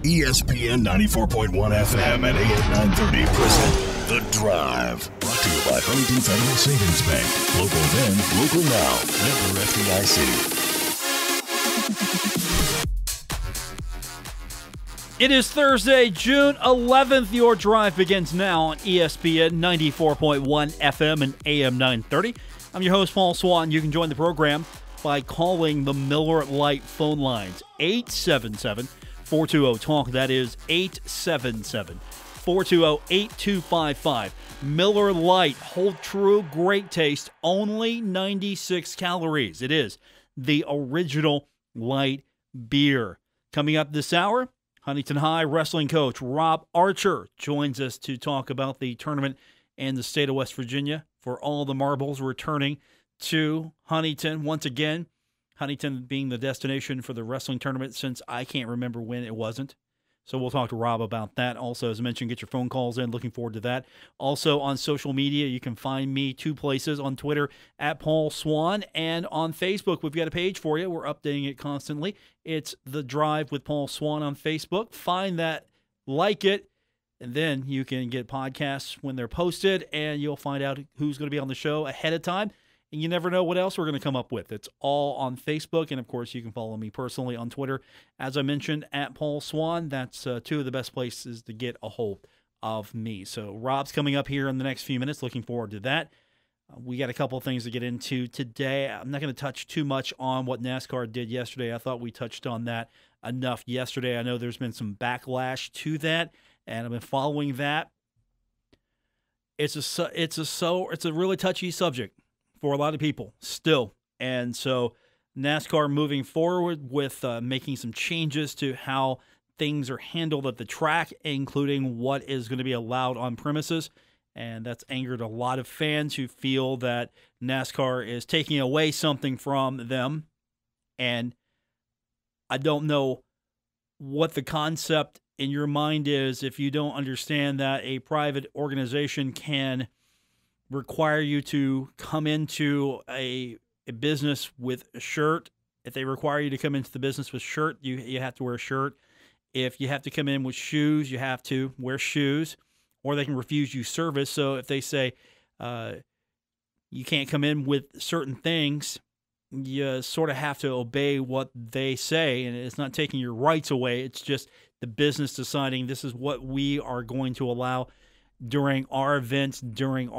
ESPN 94.1 FM and AM 930 present The Drive. Brought to you by Huntington Federal Savings Bank. Local then, local now. Member FDIC. It is Thursday, June 11th. Your drive begins now on ESPN 94.1 FM and AM 930. I'm your host, Paul Swann. You can join the program by calling the Miller Lite phone lines, 877-420-TALK. That is 877-420-8255. Miller Lite, hold true, great taste, only 96 calories. It is the original light beer. Coming up this hour, Huntington High wrestling coach Rob Archer joins us to talk about the tournament in the state of West Virginia for all the marbles returning to Huntington once again. Huntington being the destination for the wrestling tournament since I can't remember when it wasn't. So we'll talk to Rob about that. Also, as I mentioned, get your phone calls in. Looking forward to that. Also, on social media, you can find me two places. On Twitter, at Paul Swann, and on Facebook, we've got a page for you. We're updating it constantly. It's The Drive with Paul Swann on Facebook. Find that, like it, and then you can get podcasts when they're posted, and you'll find out who's going to be on the show ahead of time. And you never know what else we're going to come up with. It's all on Facebook. And, of course, you can follow me personally on Twitter. As I mentioned, at Paul Swann. That's two of the best places to get a hold of me. So Rob's coming up here in the next few minutes. Looking forward to that. We got a couple of things to get into today. I'm not going to touch too much on what NASCAR did yesterday. I thought we touched on that enough yesterday. I know there's been some backlash to that, and I've been following that. It's a really touchy subject for a lot of people still. And so NASCAR moving forward with making some changes to how things are handled at the track, including what is going to be allowed on premises. And that's angered a lot of fans who feel that NASCAR is taking away something from them. And I don't know what the concept in your mind is if you don't understand that a private organization can require you to come into a business with a shirt. If they require you to come into the business with shirt, you have to wear a shirt. If you have to come in with shoes, you have to wear shoes, or they can refuse you service. So if they say you can't come in with certain things, you sort of have to obey what they say, and it's not taking your rights away. It's just the business deciding this is what we are going to allow during our events, during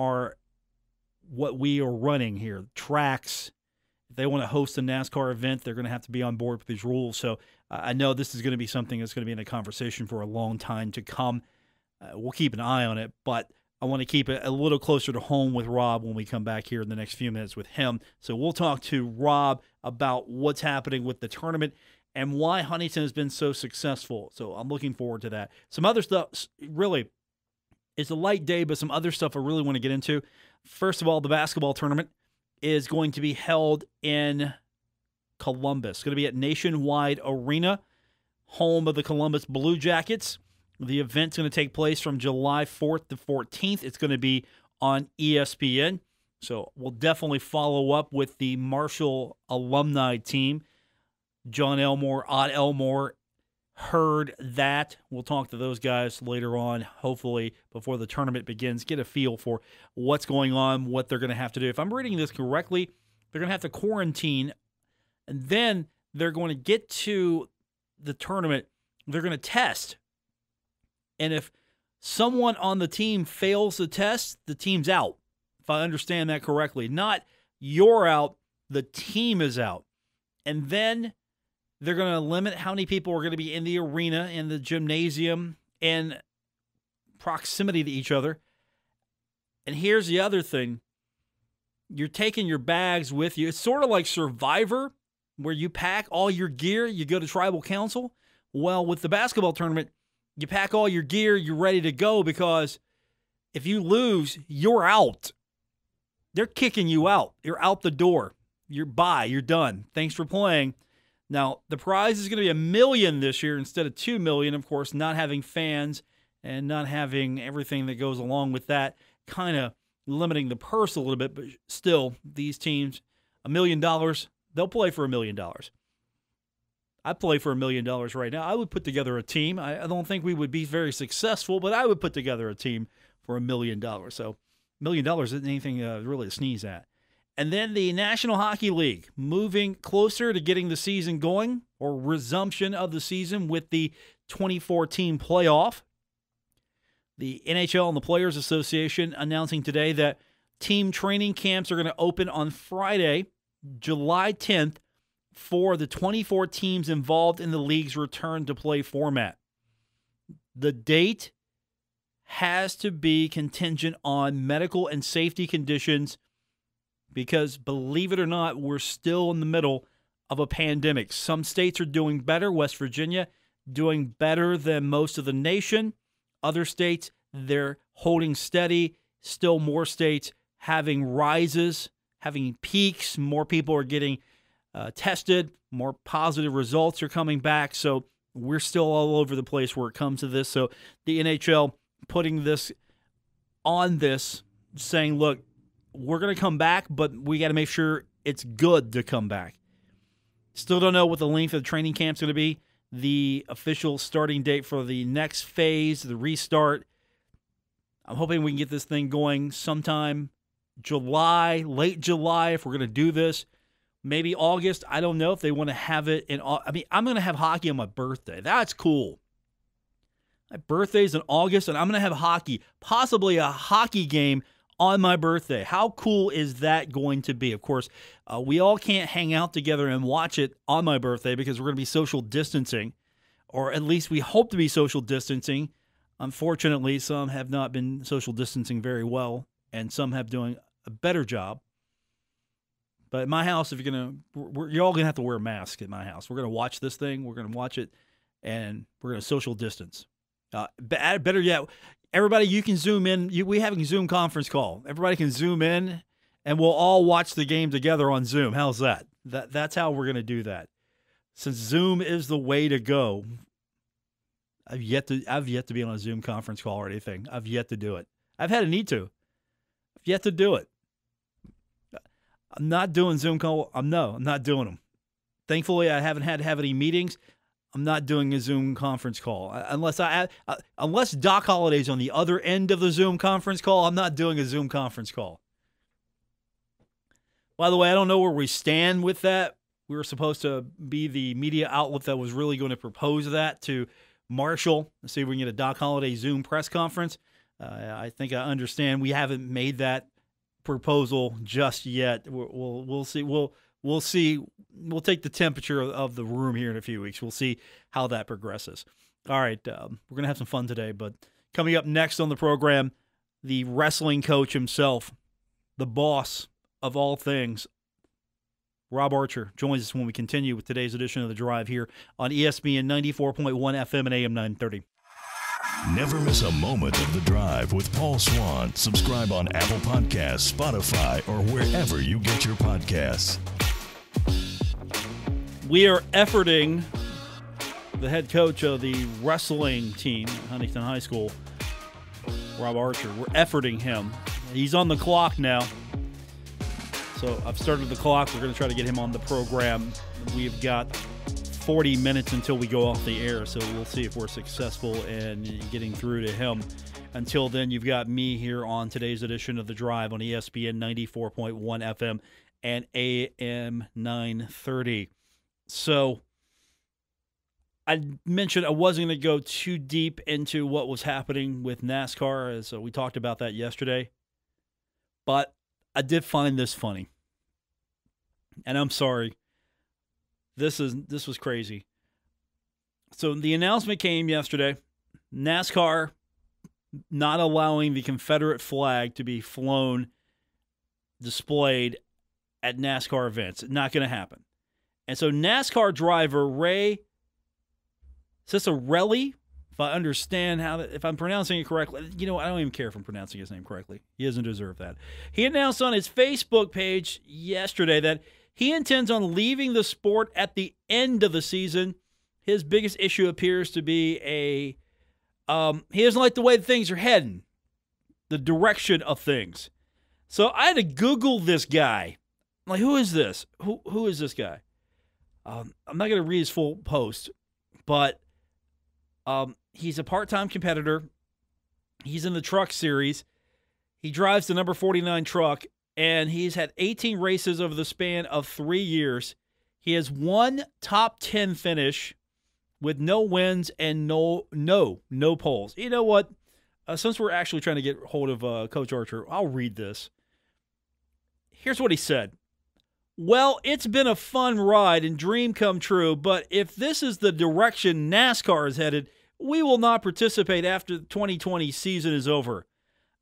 what we are running here. Tracks, if they want to host a NASCAR event, they're going to have to be on board with these rules. So I know this is going to be something that's going to be in a conversation for a long time to come. We'll keep an eye on it, but I want to keep it a little closer to home with Rob when we come back here in the next few minutes with him. So we'll talk to Rob about what's happening with the tournament and why Huntington has been so successful. So I'm looking forward to that. Some other stuff, really, it's a light day, but some other stuff I really want to get into. First of all, the basketball tournament is going to be held in Columbus. It's going to be at Nationwide Arena, home of the Columbus Blue Jackets. The event's going to take place from July 4th to 14th. It's going to be on ESPN. So we'll definitely follow up with the Marshall alumni team. John Elmore, Odd Elmore, heard that. We'll talk to those guys later on, hopefully before the tournament begins, get a feel for what's going on, what they're going to have to do. If I'm reading this correctly, they're going to have to quarantine, and then they're going to get to the tournament. They're going to test. And if someone on the team fails the test, the team's out, if I understand that correctly. Not you're out, the team is out. And then they're going to limit how many people are going to be in the arena, in the gymnasium, in proximity to each other. And here's the other thing. You're taking your bags with you. It's sort of like Survivor, where you pack all your gear, you go to tribal council. Well, with the basketball tournament, you pack all your gear, you're ready to go, because if you lose, you're out. They're kicking you out. You're out the door. You're done. Thanks for playing. Now, the prize is going to be $1 million this year instead of $2 million. Of course, not having fans and not having everything that goes along with that, kind of limiting the purse a little bit. But still, these teams, $1 million, they'll play for $1 million. I play for $1 million right now. I would put together a team. I don't think we would be very successful, but I would put together a team for $1 million. So $1 million isn't anything really to sneeze at. And then the National Hockey League moving closer to getting the season going, or resumption of the season with the 24-team playoff. The NHL and the Players Association announcing today that team training camps are going to open on Friday, July 10th, for the 24 teams involved in the league's return to play format. The date has to be contingent on medical and safety conditions because, believe it or not, we're still in the middle of a pandemic. Some states are doing better. West Virginia doing better than most of the nation. Other states, they're holding steady. Still more states having rises, having peaks. More people are getting tested. More positive results are coming back. So we're still all over the place where it comes to this. So the NHL putting this on this, saying, look, we're going to come back, but we got to make sure it's good to come back. Still don't know what the length of the training camp's going to be. The official starting date for the next phase, the restart. I'm hoping we can get this thing going sometime July, late July, if we're going to do this. Maybe August. I don't know if they want to have it in. I mean, I'm going to have hockey on my birthday. That's cool. My birthday's in August, and I'm going to have hockey, possibly a hockey game on my birthday. How cool is that going to be? Of course, we all can't hang out together and watch it on my birthday because we're going to be social distancing, or at least we hope to be social distancing. Unfortunately, some have not been social distancing very well, and some have doing a better job. But at my house, if you're all going to have to wear a mask at my house. We're going to watch this thing. We're going to watch it, and we're going to social distance. Better yet, everybody, you can Zoom in. We have a Zoom conference call. Everybody can Zoom in, and we'll all watch the game together on Zoom. How's that? That's how we're going to do that. Since Zoom is the way to go, I've yet to be on a Zoom conference call or anything. I've yet to do it. I've had a need to. I've yet to do it. I'm not doing Zoom call. I'm not doing them. Thankfully, I haven't had to have any meetings. I'm not doing a Zoom conference call. Unless Doc Holliday's on the other end of the Zoom conference call, I'm not doing a Zoom conference call. By the way, I don't know where we stand with that. We were supposed to be the media outlet that was really going to propose that to Marshall. Let's see if we can get a Doc Holliday Zoom press conference. I think I understand we haven't made that proposal just yet. We'll see. We'll see. We'll take the temperature of the room here in a few weeks. We'll see how that progresses. All right, we're going to have some fun today, but coming up next on the program, the wrestling coach himself, the boss of all things, Rob Archer, joins us when we continue with today's edition of The Drive here on ESPN 94.1 FM and AM 930. Never miss a moment of The Drive with Paul Swann. Subscribe on Apple Podcasts, Spotify, or wherever you get your podcasts. We are efforting the head coach of the wrestling team at Huntington High School, Rob Archer. We're efforting him. He's on the clock now. So I've started the clock. We're going to try to get him on the program. We've got 40 minutes until we go off the air, so we'll see if we're successful in getting through to him. Until then, you've got me here on today's edition of The Drive on ESPN 94.1 FM and AM 930. So I mentioned I wasn't going to go too deep into what was happening with NASCAR, as we talked about that yesterday. But I did find this funny. And I'm sorry. This was crazy. So the announcement came yesterday. NASCAR not allowing the Confederate flag to be flown, displayed at NASCAR events. Not going to happen. And so NASCAR driver Ray Ciccarelli, if I understand if I'm pronouncing it correctly, I don't even care if I'm pronouncing his name correctly. He doesn't deserve that. He announced on his Facebook page yesterday that he intends on leaving the sport at the end of the season. His biggest issue appears to be he doesn't like the way things are heading, the direction of things. So I had to Google this guy. I'm like, who is this? Who is this guy? I'm not going to read his full post, but he's a part-time competitor. He's in the truck series. He drives the number 49 truck, and he's had 18 races over the span of 3 years. He has one top 10 finish with no wins and no poles. You know what? Since we're actually trying to get hold of Coach Archer, I'll read this. Here's what he said. Well, it's been a fun ride and dream come true, but if this is the direction NASCAR is headed, we will not participate after the 2020 season is over.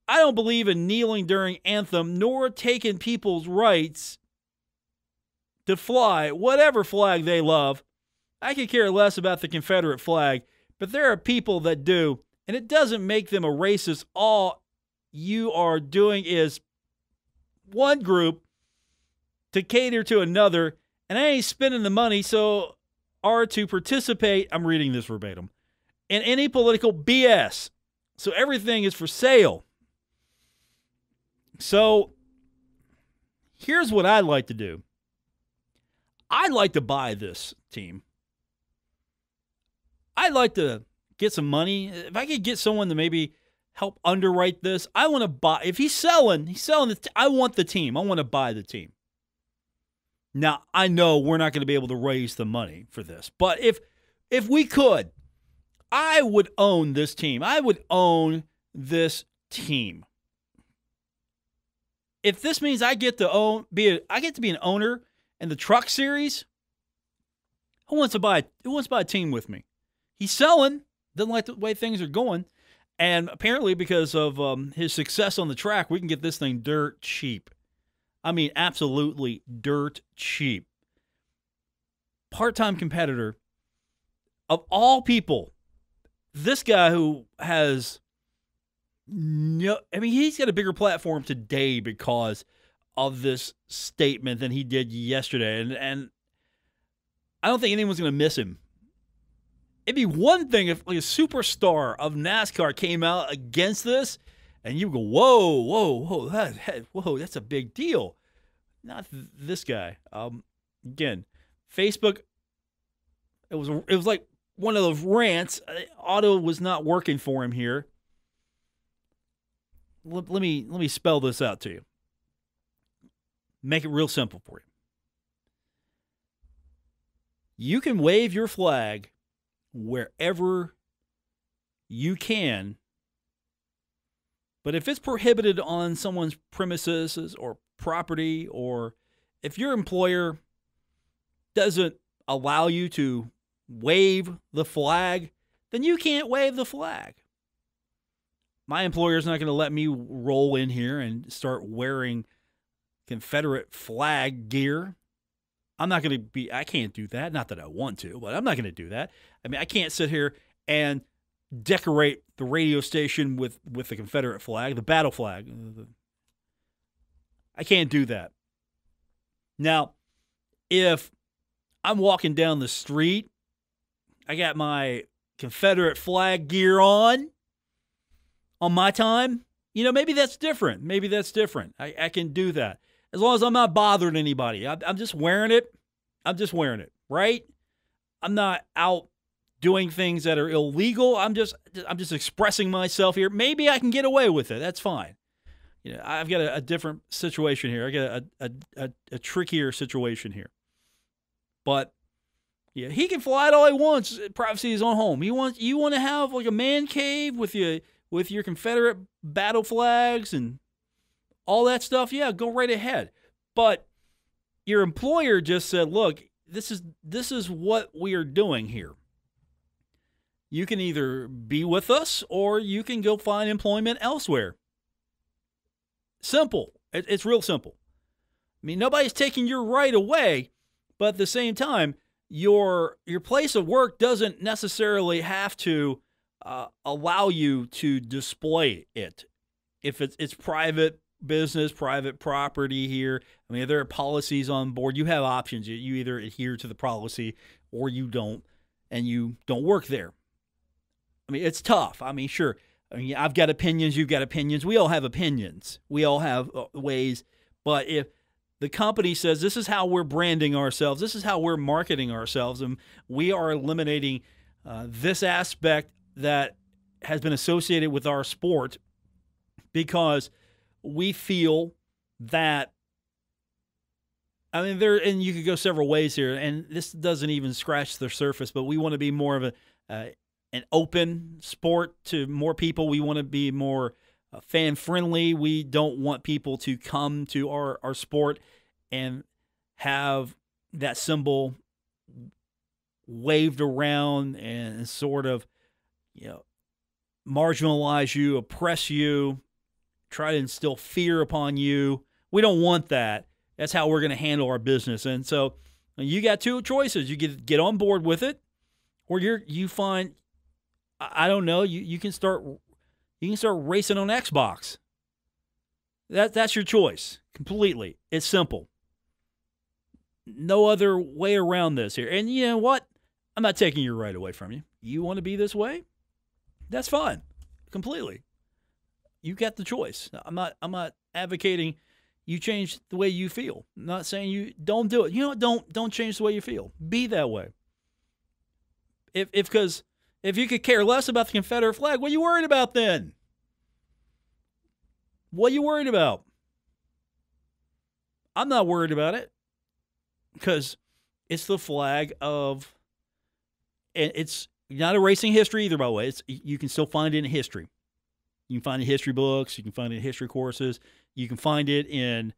I don't believe in kneeling during anthem nor taking people's rights to fly whatever flag they love. I could care less about the Confederate flag, but there are people that do, and it doesn't make them a racist. All you are doing is one group to cater to another, and I ain't spending the money so are to participate, I'm reading this verbatim, in any political BS. So everything is for sale. So here's what I'd like to do. I'd like to buy this team. I'd like to get some money. If I could get someone to maybe help underwrite this, I want to buy. If he's selling, I want the team. I want to buy the team. Now, I know we're not going to be able to raise the money for this, but if we could, I would own this team. I would own this team. If this means I get to be an owner in the truck series, who wants to buy a team with me? He's selling, doesn't like the way things are going, and apparently because of his success on the track, we can get this thing dirt cheap. I mean, absolutely dirt cheap. Part-time competitor. Of all people, this guy who has he's got a bigger platform today because of this statement than he did yesterday. And I don't think anyone's going to miss him. It'd be one thing if like a superstar of NASCAR came out against this, and you go, whoa, that's a big deal. Not this guy. Again, Facebook. It was like one of those rants. Auto was not working for him here. Let me spell this out to you. Make it real simple for you. You can wave your flag wherever you can, but if it's prohibited on someone's premises or property, or if your employer doesn't allow you to wave the flag, then you can't wave the flag. My employer's not going to let me roll in here and start wearing Confederate flag gear. I can't do that. Not that I want to, but I'm not going to do that. I mean, I can't sit here and decorate the radio station with the Confederate flag, the battle flag. I can't do that. Now, if I'm walking down the street, I got my Confederate flag gear on my time, maybe that's different. I can do that. As long as I'm not bothering anybody. I'm just wearing it. Right? I'm not out doing things that are illegal. I'm just expressing myself here. Maybe I can get away with it. That's fine. I've got a different situation here. I got a trickier situation here. But yeah, he can fly it all he wants. Privacy is his own home. You want to have like a man cave with your Confederate battle flags and all that stuff? Yeah, go right ahead. But your employer just said, "Look, this is what we are doing here. You can either be with us or you can go find employment elsewhere." Simple. It's real simple. I mean, nobody's taking your right away, but at the same time, your place of work doesn't necessarily have to allow you to display it. If it's private business, private property here, I mean, there are policies on board. You have options. You either adhere to the policy or you don't, and you don't work there. I mean, it's tough. I mean, sure. I mean, I've got opinions. You've got opinions. We all have opinions. We all have ways. But if The company says this is how we're branding ourselves. This is how we're marketing ourselves. And we are eliminating this aspect that has been associated with our sport because we feel that, I mean, and you could go several ways here, and this doesn't even scratch the surface, but we want to be more of an open sport to more people. We want to be more fan-friendly. We don't want people to come to our sport and have that symbol waved around and sort of, marginalize you, oppress you, try to instill fear upon you. We don't want that. That's how we're going to handle our business. And so you got two choices. You get on board with it, or you find, I don't know, you can start racing on Xbox. That's your choice completely. It's simple. No other way around this here. And you know what? I'm not taking your right away from you. You want to be this way? That's fine. Completely. You got the choice. I'm not advocating you change the way you feel. I'm not saying you don't do it. Don't change the way you feel. Be that way. Because if you could care less about the Confederate flag, what are you worried about then? What are you worried about? I'm not worried about it because it's the flag of, and it's not erasing history either, by the way. You can still find it in history. You can find it in history books. You can find it in history courses. You can find it in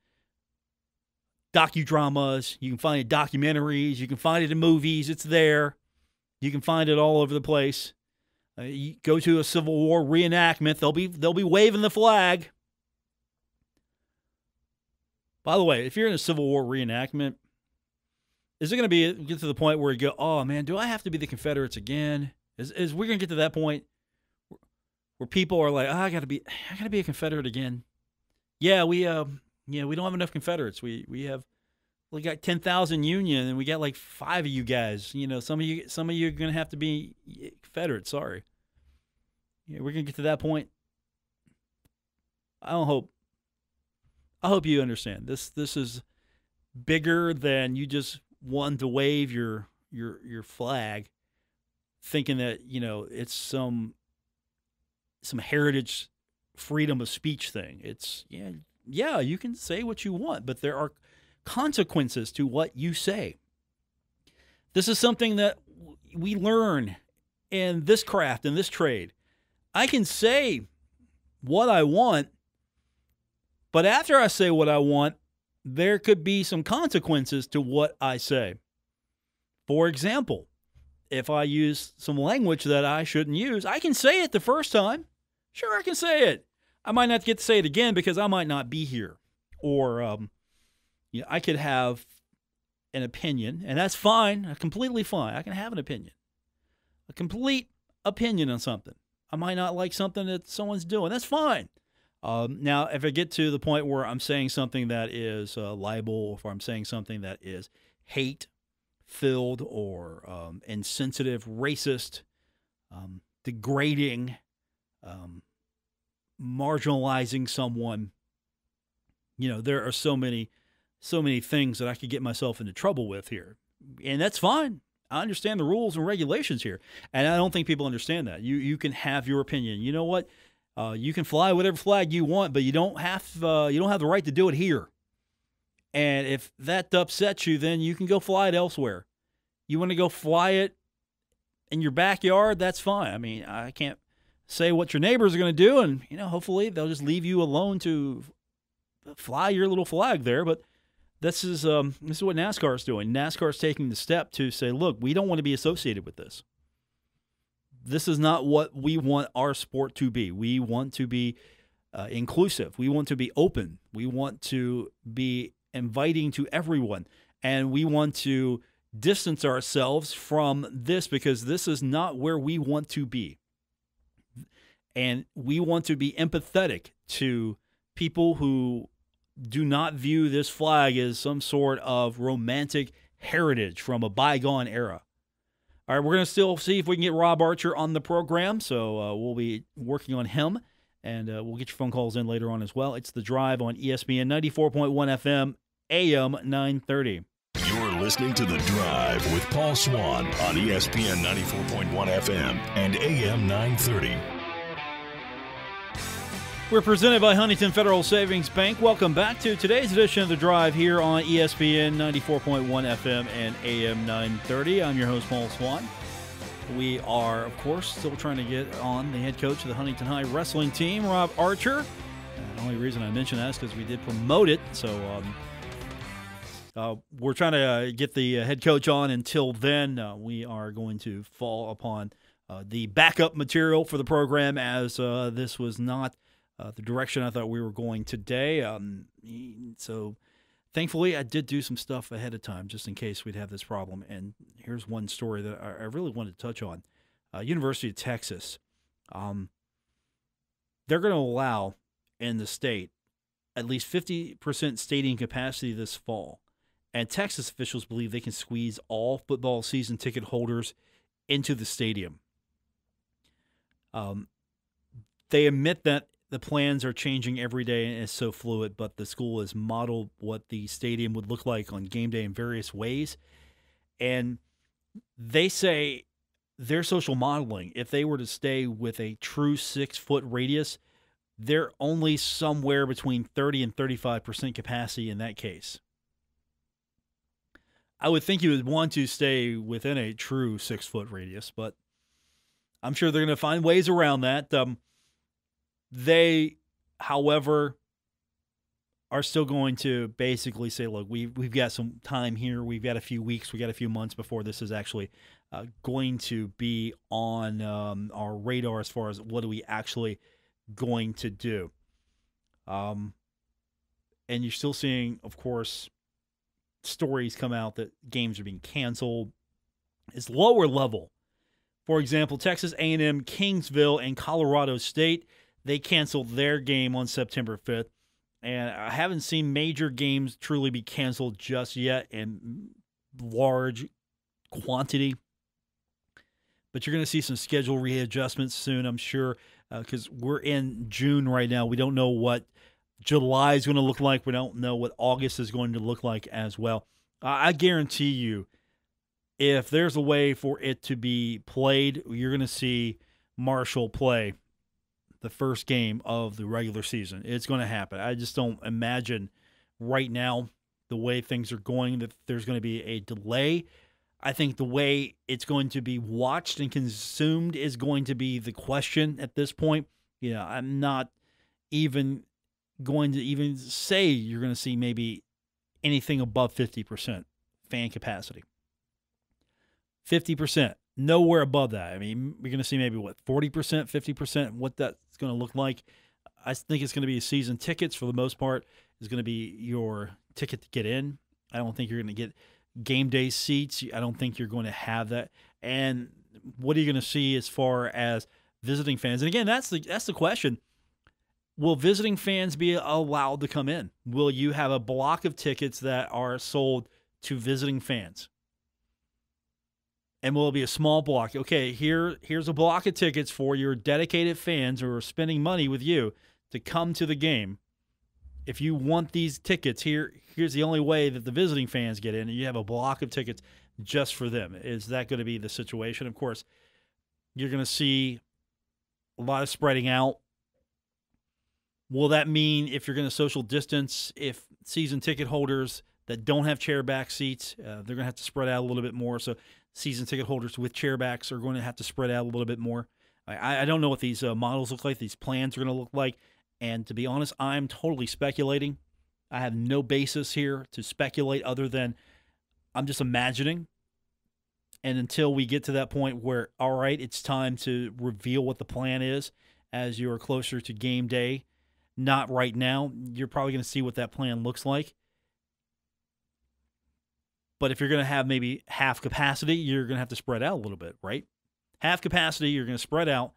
docudramas. You can find it in documentaries. You can find it in movies. It's there. You can find it all over the place. You go to a Civil War reenactment. They'll be waving the flag. By the way, if you're in a Civil War reenactment, is it going to get to the point where you go, oh man, do I have to be the Confederates again? Is we going to get to that point where people are like, I got to be a Confederate again? Yeah, we don't have enough Confederates. We got 10,000 Union, and we got like 5 of you guys. Some of you are going to have to be Confederate. Sorry. Yeah, we're going to get to that point. I hope you understand. This is bigger than you just wanting to wave your flag, thinking that it's some heritage freedom of speech thing. It's yeah, you can say what you want, but there are consequences to what you say. This is something that we learn in this craft, in this trade. I can say what I want, but after I say what I want, there could be some consequences to what I say. For example, if I use some language that I shouldn't use, I can say it the first time. Sure, I can say it. I might not get to say it again because I might not be here. Or I could have an opinion, and that's fine, completely fine. I can have an opinion, a complete opinion on something. I might not like something that someone's doing. That's fine. Now, if I get to the point where I'm saying something that is libel, or I'm saying something that is hate-filled or insensitive, racist, degrading, marginalizing someone, there are so many things that I could get myself into trouble with here. And that's fine. I understand the rules and regulations here. And I don't think people understand that. You can have your opinion. You know what? You can fly whatever flag you want, but you don't have the right to do it here. And if that upsets you, then you can go fly it elsewhere. You want to go fly it in your backyard? That's fine. I mean, I can't say what your neighbors are going to do, and hopefully they'll just leave you alone to fly your little flag there. But this is what NASCAR is doing. NASCAR is taking the step to say, look, we don't want to be associated with this. This is not what we want our sport to be. We want to be inclusive. We want to be open. We want to be inviting to everyone. And we want to distance ourselves from this because this is not where we want to be. And we want to be empathetic to people who do not view this flag as some sort of romantic heritage from a bygone era. All right, we're going to still see if we can get Rob Archer on the program, so we'll be working on him, and we'll get your phone calls in later on as well. It's The Drive on ESPN 94.1 FM, AM 930. You're listening to The Drive with Paul Swann on ESPN 94.1 FM and AM 930. We're presented by Huntington Federal Savings Bank. Welcome back to today's edition of The Drive here on ESPN 94.1 FM and AM 930. I'm your host, Paul Swann. We are, of course, still trying to get on the head coach of the Huntington High wrestling team, Rob Archer. The only reason I mention that is because we did promote it, so we're trying to get the head coach on. Until then, we are going to fall upon the backup material for the program, as this was not the direction I thought we were going today. So thankfully, I did do some stuff ahead of time just in case we'd have this problem. And here's one story that I really wanted to touch on. University of Texas, they're going to allow in the state at least 50% stadium capacity this fall. And Texas officials believe they can squeeze all football season ticket holders into the stadium. They admit that the plans are changing every day and it's so fluid, but the school has modeled what the stadium would look like on game day in various ways. And they say their social modeling, if they were to stay with a true 6-foot radius, they're only somewhere between 30 and 35% capacity in that case. I would think you would want to stay within a true 6-foot radius, but I'm sure they're going to find ways around that. They, however, are still going to basically say, look, we've got some time here. We've got a few weeks. We got a few months before this is actually going to be on our radar as far as what are we actually going to do. And you're still seeing, of course, stories come out that games are being canceled. It's lower level. For example, Texas A&M, Kingsville, and Colorado State, they canceled their game on September 5th. And I haven't seen major games truly be canceled just yet in large quantity. But you're going to see some schedule readjustments soon, I'm sure, because we're in June right now. We don't know what July is going to look like. We don't know what August is going to look like as well. I guarantee you, if there's a way for it to be played, you're going to see Marshall play the first game of the regular season. It's going to happen. I just don't imagine right now, the way things are going, that there's going to be a delay. I think the way it's going to be watched and consumed is going to be the question at this point. I'm not even going to even say you're going to see maybe anything above 50% fan capacity. 50%, nowhere above that. I mean, we're going to see maybe, 40%, 50%, what that's going to look like. I think it's going to be season tickets for the most part. Is going to be your ticket to get in. I don't think you're going to get game day seats. I don't think you're going to have that. And what are you going to see as far as visiting fans? And again, that's the question. Will visiting fans be allowed to come in? Will you have a block of tickets that are sold to visiting fans? And will it be a small block? Okay, here's a block of tickets for your dedicated fans who are spending money with you to come to the game. If you want these tickets, here's the only way that the visiting fans get in, and you have a block of tickets just for them. Is that going to be the situation? Of course, you're going to see a lot of spreading out. Will that mean if you're going to social distance, if season ticket holders that don't have chair back seats, they're going to have to spread out a little bit more. So season ticket holders with chair backs are going to have to spread out a little bit more. I don't know what these models look like, these plans are going to look like. And to be honest, I'm totally speculating. I have no basis here to speculate other than I'm just imagining. And until we get to that point where, all right, it's time to reveal what the plan is as you're closer to game day, not right now, you're probably going to see what that plan looks like. But if you're going to have maybe half capacity, you're going to have to spread out a little bit, right? Half capacity, you're going to spread out,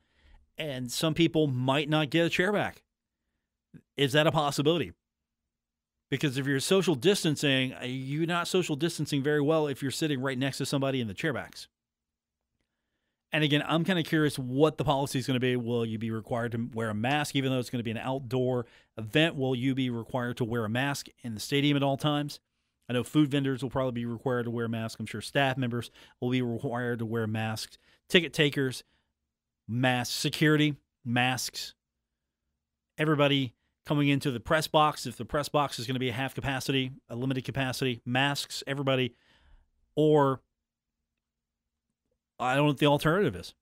and some people might not get a chair back. Is that a possibility? Because if you're social distancing, you're not social distancing very well if you're sitting right next to somebody in the chairbacks. And again, I'm kind of curious what the policy is going to be. Will you be required to wear a mask, even though it's going to be an outdoor event? Will you be required to wear a mask in the stadium at all times? I know food vendors will probably be required to wear masks. I'm sure staff members will be required to wear masks. Ticket takers, masks. Security, masks. Everybody coming into the press box, if the press box is going to be a half capacity, a limited capacity, masks, everybody. Or I don't know what the alternative is.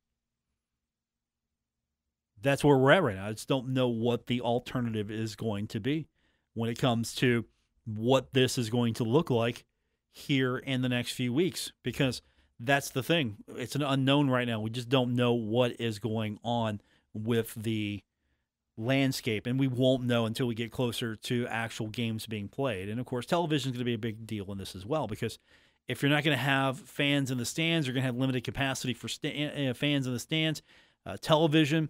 That's where we're at right now. I just don't know what the alternative is going to be when it comes to what this is going to look like here in the next few weeks, because that's the thing. It's an unknown right now. We just don't know what is going on with the landscape, and we won't know until we get closer to actual games being played. And, of course, television is going to be a big deal in this as well, because if you're not going to have fans in the stands, you're going to have limited capacity for fans in the stands, television.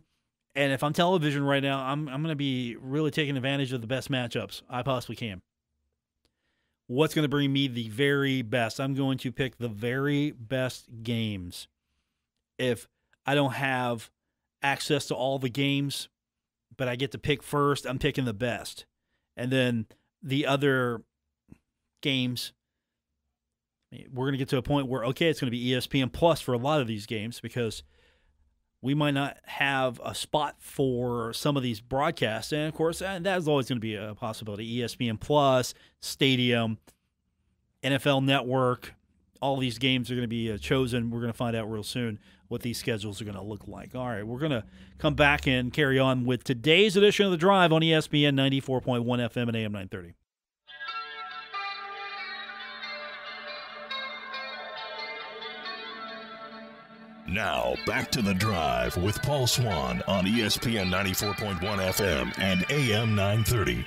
And if I'm television right now, I'm going to be really taking advantage of the best matchups I possibly can. What's going to bring me the very best? I'm going to pick the very best games. If I don't have access to all the games, but I get to pick first, I'm picking the best. And then the other games, we're going to get to a point where, okay, it's going to be ESPN Plus for a lot of these games, because we might not have a spot for some of these broadcasts. And, of course, that's always going to be a possibility. ESPN Plus, Stadium, NFL Network, all these games are going to be chosen. We're going to find out real soon what these schedules are going to look like. All right, we're going to come back and carry on with today's edition of The Drive on ESPN 94.1 FM and AM 930. Now, back to The Drive with Paul Swann on ESPN 94.1 FM and AM 930.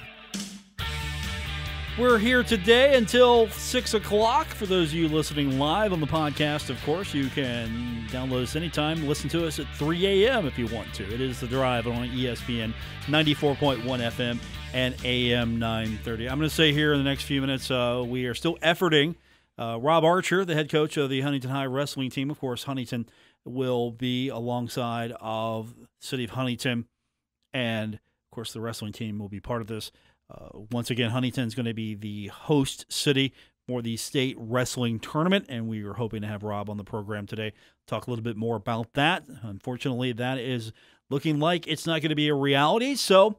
We're here today until 6 o'clock. For those of you listening live on the podcast, of course, you can download us anytime. Listen to us at 3 a.m. if you want to. It is The Drive on ESPN 94.1 FM and AM 930. I'm going to say here in the next few minutes, we are still efforting Rob Archer, the head coach of the Huntington High wrestling team. Of course, Huntington will be alongside of the city of Huntington, and, of course, the wrestling team will be part of this. Once again, Huntington is going to be the host city for the state wrestling tournament, and we are hoping to have Rob on the program today, talk a little bit more about that. Unfortunately, that is looking like it's not going to be a reality, so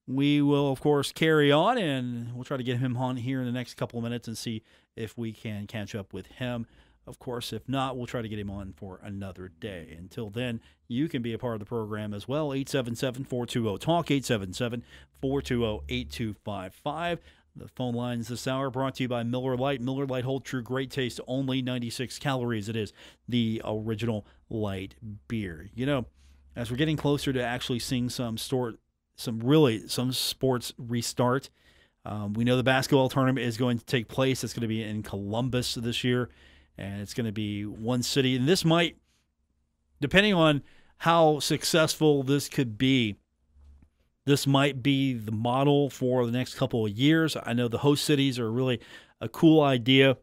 we will, of course, carry on, and we'll try to get him on here in the next couple of minutes and see if we can catch up with him. Of course, if not, we'll try to get him on for another day. Until then, you can be a part of the program as well. 877-420-TALK, 877-420-8255. The phone lines this hour brought to you by Miller Lite. Miller Lite, hold true, great taste, only 96 calories. It is the original light beer. You know, as we're getting closer to actually seeing some sports restart, we know the basketball tournament is going to take place. It's going to be in Columbus this year, and it's going to be one city. And this might, depending on how successful this could be, this might be the model for the next couple of years. I know the host cities are really a cool idea,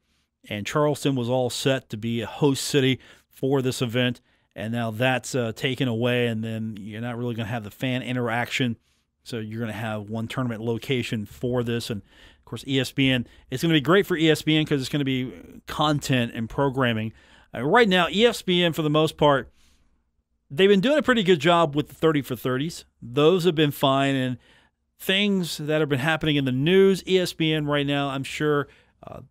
and Charleston was all set to be a host city for this event, and now that's taken away, and then you're not really going to have the fan interaction. So you're going to have one tournament location for this. And, of course, ESPN, it's going to be great for ESPN because it's going to be content and programming. Right now, ESPN, for the most part, they've been doing a pretty good job with the 30 for 30s. Those have been fine. And things that have been happening in the news, ESPN right now, I'm sure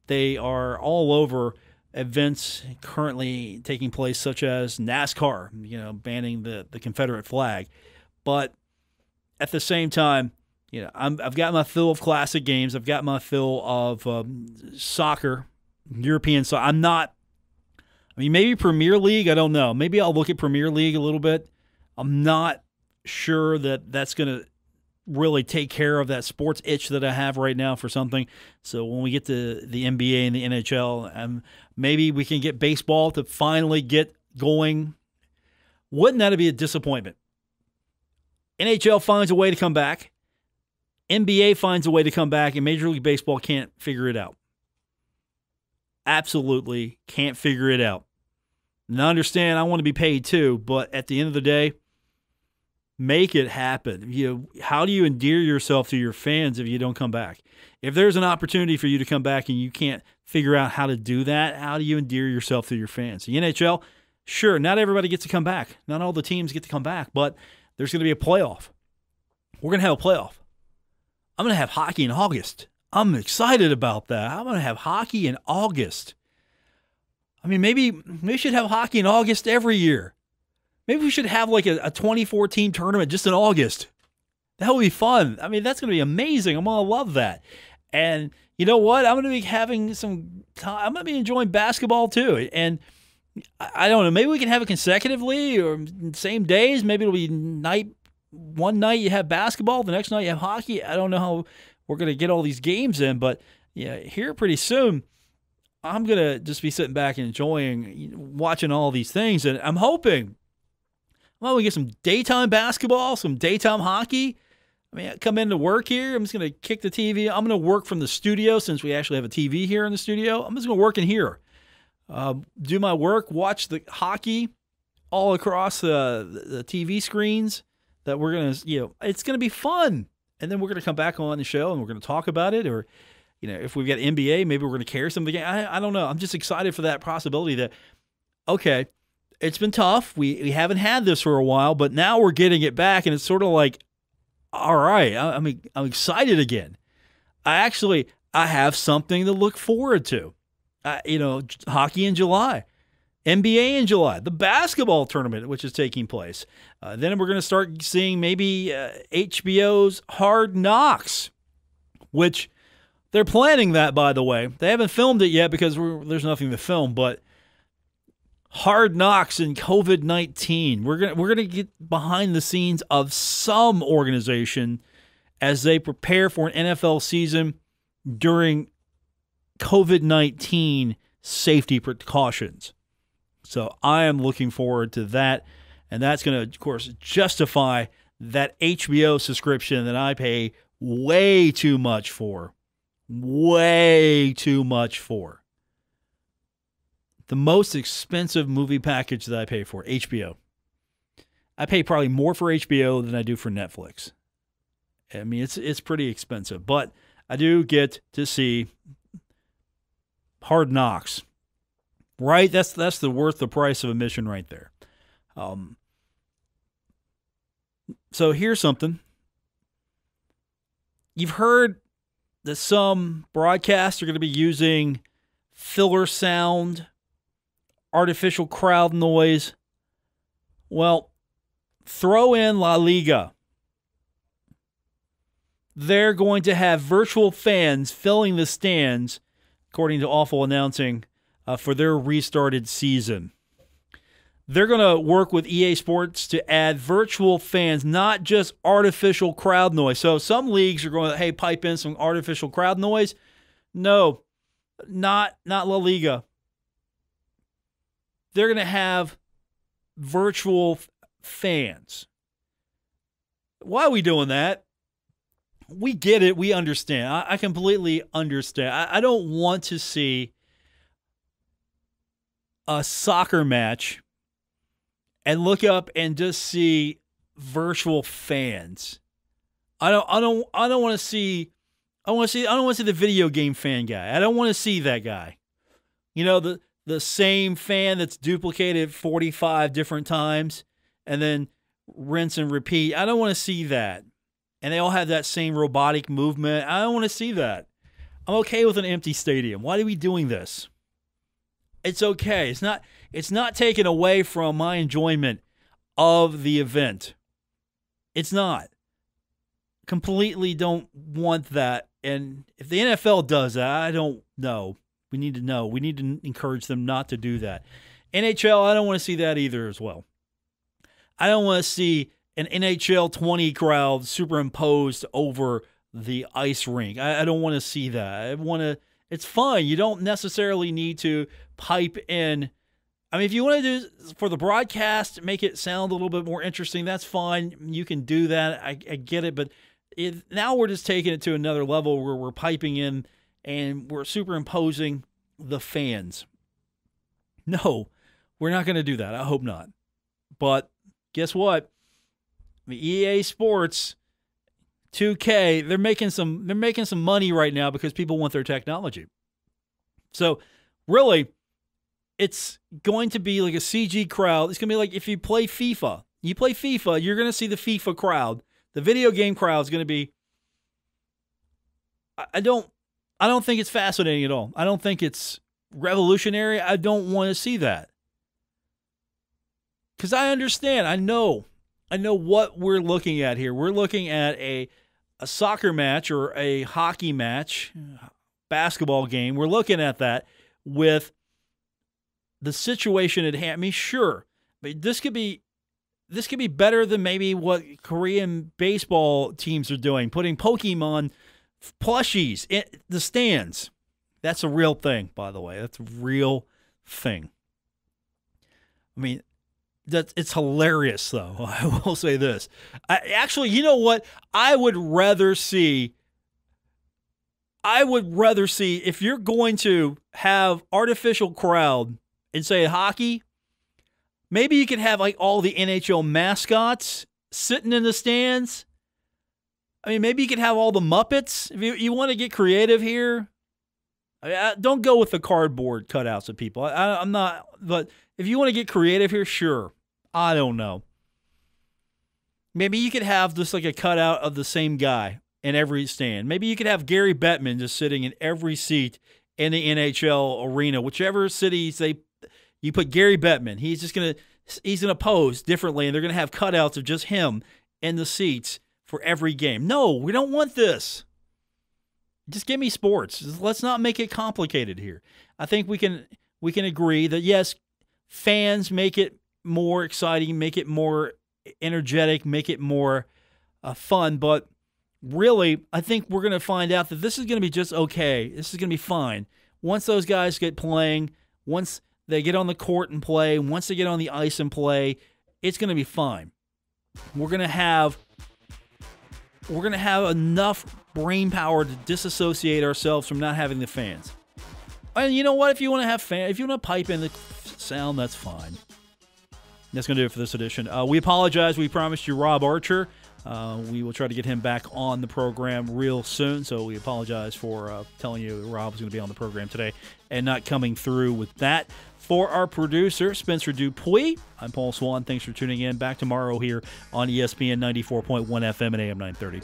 they are all over events currently taking place, such as NASCAR, banning the Confederate flag. But at the same time, I've got my fill of classic games. I've got my fill of soccer, European soccer. Maybe Premier League, I don't know. Maybe I'll look at Premier League a little bit. I'm not sure that that's going to really take care of that sports itch that I have right now for something. So when we get to the NBA and the NHL, maybe we can get baseball to finally get going. Wouldn't that be a disappointment? NHL finds a way to come back. NBA finds a way to come back, and Major League Baseball can't figure it out. Absolutely can't figure it out. And I understand I want to be paid too, but at the end of the day, make it happen. How do you endear yourself to your fans if you don't come back? If there's an opportunity for you to come back and you can't figure out how to do that, how do you endear yourself to your fans? The NHL, sure, not everybody gets to come back. Not all the teams get to come back, but there's going to be a playoff. We're going to have a playoff. I'm going to have hockey in August. I'm excited about that. I'm going to have hockey in August. I mean, maybe we should have hockey in August every year. Maybe we should have like a 24-team tournament just in August. That would be fun. I mean, that's going to be amazing. I'm going to love that. And you know what? I'm going to be having some time. I'm going to be enjoying basketball too. And I don't know. Maybe we can have it consecutively or same days. Maybe it'll be one night you have basketball, the next night you have hockey. I don't know how we're going to get all these games in, but yeah, here pretty soon, I'm going to just be sitting back and enjoying watching all these things. And I'm hoping, well, we get some daytime basketball, some daytime hockey. I mean, I come into work here. I'm just going to kick the TV. I'm going to work from the studio since we actually have a TV here in the studio. I'm just going to work in here, do my work, watch the hockey all across the TV screens that we're going to, it's going to be fun. And then we're going to come back on the show and we're going to talk about it. Or, if we've got NBA, maybe we're going to carry some of the game. I don't know. I'm just excited for that possibility that, okay, it's been tough. We haven't had this for a while, but now we're getting it back. And it's sort of like, all right, I'm excited again. I have something to look forward to. Hockey in July. NBA in July, the basketball tournament, which is taking place. Then we're going to start seeing maybe HBO's Hard Knocks, which they're planning that, by the way. They haven't filmed it yet because there's nothing to film, but Hard Knocks and COVID-19. We're gonna get behind the scenes of some organization as they prepare for an NFL season during COVID-19 safety precautions. So I am looking forward to that, and that's going to, of course, justify that HBO subscription that I pay way too much for. Way too much for. The most expensive movie package that I pay for, HBO. I pay probably more for HBO than I do for Netflix. I mean, it's pretty expensive, but I do get to see Hard Knocks. Right? That's the price of admission right there. So here's something. You've heard that some broadcasts are going to be using filler sound, artificial crowd noise. Well, throw in La Liga. They're going to have virtual fans filling the stands, according to Awful Announcing, for their restarted season. They're going to work with EA Sports to add virtual fans, not just artificial crowd noise. So some leagues are going to, hey, pipe in some artificial crowd noise. No, not La Liga. They're going to have virtual fans. Why are we doing that? We get it. We understand. I completely understand. I don't want to see a soccer match and look up and just see virtual fans. I don't want to see. I don't want to see the video game fan guy. I don't want to see that guy. The same fan that's duplicated 45 different times and then rinse and repeat. I don't want to see that. And they all have that same robotic movement. I don't want to see that. I'm okay with an empty stadium. Why are we doing this? It's okay. It's not taken away from my enjoyment of the event. It's not. Completely don't want that. And if the NFL does that, I don't know. We need to know. We need to encourage them not to do that. NHL, I don't want to see that either as well. I don't want to see an NHL 20 crowd superimposed over the ice rink. I don't want to see that. It's fine. You don't necessarily need to pipe in. I mean, if you want to do for the broadcast, make it sound a little bit more interesting, that's fine. You can do that. I get it. But now we're just taking it to another level where we're piping in and we're superimposing the fans. No, We're not going to do that. I hope not. But guess what? The EA Sports 2K, they're making some money right now because people want their technology. So really, it's going to be like a CG crowd. It's going to be like if you play FIFA. You play FIFA, you're going to see the FIFA crowd. The video game crowd is going to be. I don't think it's fascinating at all. I don't think it's revolutionary. I don't want to see that. Because I understand. I know what we're looking at here. We're looking at a soccer match or a hockey match, basketball game. We're looking at that with the situation at hand. I mean, sure, but this could be better than maybe what Korean baseball teams are doing, putting Pokemon plushies in the stands. That's a real thing, by the way. That's a real thing. I mean, it's hilarious, though. I will say this. Actually, you know what? I would rather see if you're going to have artificial crowd in, say, hockey, maybe you could have like all the NHL mascots sitting in the stands. I mean, maybe you could have all the Muppets. If you want to get creative here, don't go with the cardboard cutouts of people. I'm not, but if you want to get creative here, sure. I don't know. Maybe you could have just like a cutout of the same guy in every stand. Maybe you could have Gary Bettman just sitting in every seat in the NHL arena, whichever city you put Gary Bettman. He's gonna pose differently, and they're gonna have cutouts of just him in the seats for every game. No, we don't want this. Just give me sports. Let's not make it complicated here. I think we can agree that yes, fans make it more exciting, make it more energetic, make it more fun. But really, I think we're going to find out that this is going to be just okay. This is going to be fine. Once those guys get playing, once they get on the court and play, once they get on the ice and play, it's going to be fine. We're going to have enough brain power to disassociate ourselves from not having the fans. And you know what? If you want to have fans, if you want to pipe in the sound, that's fine. That's going to do it for this edition. We apologize. We promised you Rob Archer. We will try to get him back on the program real soon. So we apologize for telling you Rob was going to be on the program today and not coming through with that. For our producer, Spencer Dupuis, I'm Paul Swann. Thanks for tuning in. Back tomorrow here on ESPN 94.1 FM and AM 930.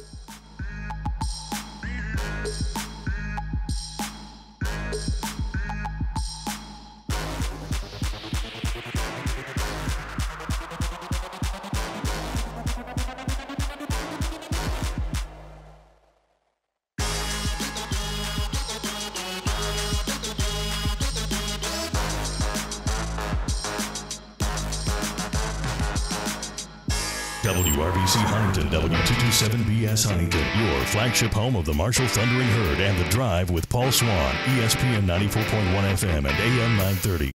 WRBC Huntington, W227BS Huntington, your flagship home of the Marshall Thundering Herd and The Drive with Paul Swann, ESPN 94.1 FM and AM 930.